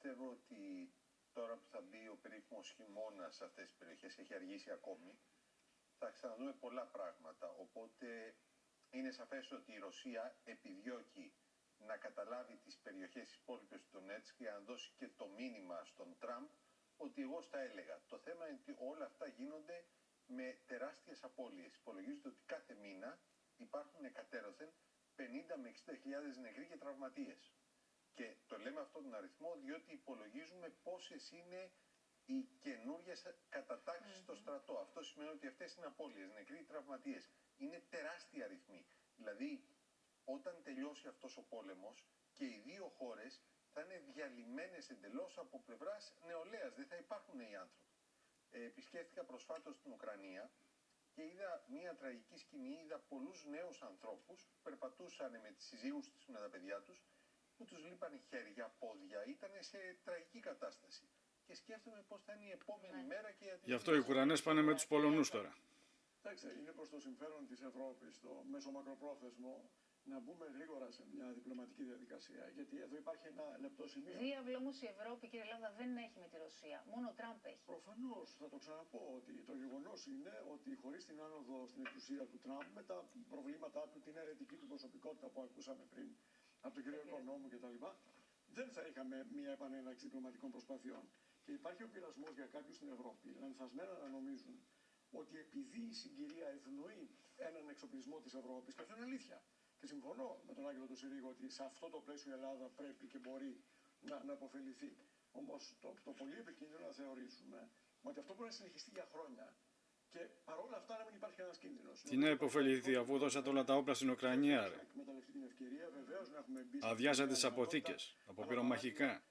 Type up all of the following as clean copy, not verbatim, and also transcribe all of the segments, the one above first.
πιστεύω ότι τώρα που θα μπει ο περίφημος χειμώνας σε αυτές τις περιοχές, έχει αργήσει ακόμη, θα ξαναδούμε πολλά πράγματα. Οπότε είναι σαφές ότι η Ρωσία επιδιώκει να καταλάβει τις περιοχές τις υπόλοιπες του Ντονέτσκ για να δώσει και το μήνυμα στον Τραμπ ότι εγώ στα έλεγα. Το θέμα είναι ότι όλα αυτά γίνονται με τεράστιες απώλειες. Υπολογίζεται ότι κάθε μήνα υπάρχουν εκατέρωθεν 50 με 60.000 νεκροί και τραυματίες. Και το λέμε αυτόν τον αριθμό διότι υπολογίζουμε πόσες είναι οι καινούριες κατατάξεις στο στρατό. Αυτό σημαίνει ότι αυτές είναι απώλειες, νεκροί, τραυματίες. Είναι τεράστια αριθμοί. Δηλαδή, όταν τελειώσει αυτός ο πόλεμος και οι δύο χώρες θα είναι διαλυμένες εντελώς από πλευράς νεολαίας. Δεν θα υπάρχουν νέοι άνθρωποι. Επισκέφθηκα προσφάτως στην Ουκρανία και είδα μια τραγική σκηνή. Είδα πολλούς νέους ανθρώπους που περπατούσαν με τις συζύγους τους, με τα παιδιά τους, που τους λείπανε χέρια, πόδια, ήταν σε τραγική κατάσταση. Και σκέφτομαι πώς θα είναι η επόμενη μέρα και για Γι' αυτό οι Ουκρανές πάνε με τους Πολωνούς τώρα. Εντάξει, είναι προς το συμφέρον της Ευρώπης, το μέσο μακροπρόθεσμο, να μπούμε γρήγορα σε μια διπλωματική διαδικασία. Γιατί εδώ υπάρχει ένα λεπτό σημείο. Διάβλο όμως η Ευρώπη, κύριε Λάμδα, δεν έχει με τη Ρωσία. Μόνο ο Τραμπ έχει. Προφανώς, θα το ξαναπώ, ότι το γεγονός είναι ότι χωρίς την άνοδο στην εξουσία του Τραμπ, με τα προβλήματά του, την αιρετική του προσωπικότητα που ακούσαμε πριν από τον κύριο Οικονόμου κτλ., δεν θα είχαμε μια επανέναρξη διπλωματικών προσπαθειών. Και υπάρχει ο πειρασμός για κάποιους στην Ευρώπη, λανθασμένα να νομίζουν ότι επειδή η συγκυρία ευνοεί έναν εξοπλισμό της Ευρώπης, και αυτό είναι αλήθεια. Και συμφωνώ με τον Άγγελο του Συρίγο ότι σε αυτό το πλαίσιο η Ελλάδα πρέπει και μπορεί να αποφεληθεί. Όμως το πολύ επικίνδυνο να θεωρήσουμε ότι αυτό μπορεί να συνεχιστεί για χρόνια και παρόλα αυτά να μην υπάρχει κανένας κίνδυνος. Τι να υποφεληθεί αφού δώσατε όλα τα όπλα στην Ουκρανία, ρε. Εκμεταλλευτεί την ευκαιρία, βεβαίως να έχουμε μπει. Αδειάζατε τις αποθήκες από πυρομαχικά.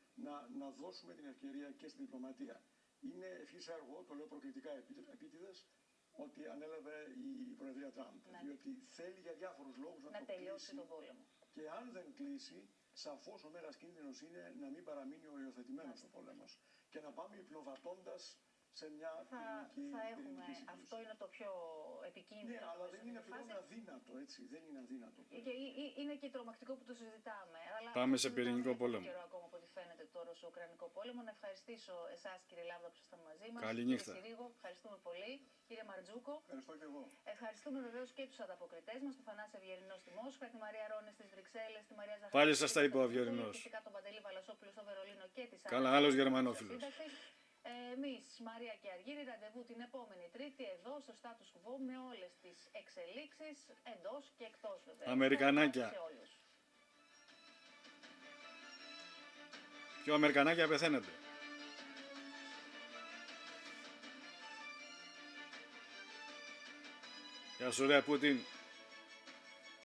Να δώσουμε την ευκαιρία και στην διπλωματία. Είναι ευχής έργο, το λέω προκλητικά επίτηδες, ότι ανέλαβε η Προεδρία Τραμπ. Διότι θέλει για διάφορους λόγους να το τελειώσει κλείσει. τον πόλεμο. Και αν δεν κλείσει, σαφώς ο μέγας κίνδυνος είναι να μην παραμείνει ο υιοθετημένος ο πόλεμος. Και να πάμε υπνοβατώντας σε μια θα έχουμε. Αυτό είναι το πιο επικίνδυνο. Ναι, αλλά δεν είναι πλέον αδύνατο, έτσι. Δεν είναι αδύνατο. Και είναι και τρομακτικό που το συζητάμε. Αλλά πάμε σε πυρηνικό πόλεμο. Καιρό ακόμα από ό,τι φαίνεται τώρα στο Ουκρανικό πόλεμο. Να ευχαριστήσω εσάς, κύριε Λάμδα, που ήσασταν μαζί μας. Καληνύχτα. Κύριε Συρίγο, ευχαριστούμε πολύ. Κύριε Μαρτζούκο. Ευχαριστώ και εγώ. Ευχαριστούμε βεβαίως και τους ανταποκριτές μας, τον Θανάση Ευγερινό στη Μόσχα, τη Μαρία Ρόνε στις Βρυξέλλες, τη Μαρία Ζαχαρή. Πάλι σας τα είπε ο Ευγερινός. Φυσικά τον Παντελή Βαλασόπουλο στο Βερολίνο και τη Καλά, άλλος Γερμανόφιλος. Εμείς, Μαρία και Αργύρη, ραντεβού την επόμενη Τρίτη εδώ στο Status Quo με όλες τις εξελίξεις εντός και εκτός βέβαια. Αμερικανάκια. Σε όλους. Ποιο Αμερικανάκια πεθαίνετε. Γεια σου ρε Πούτιν.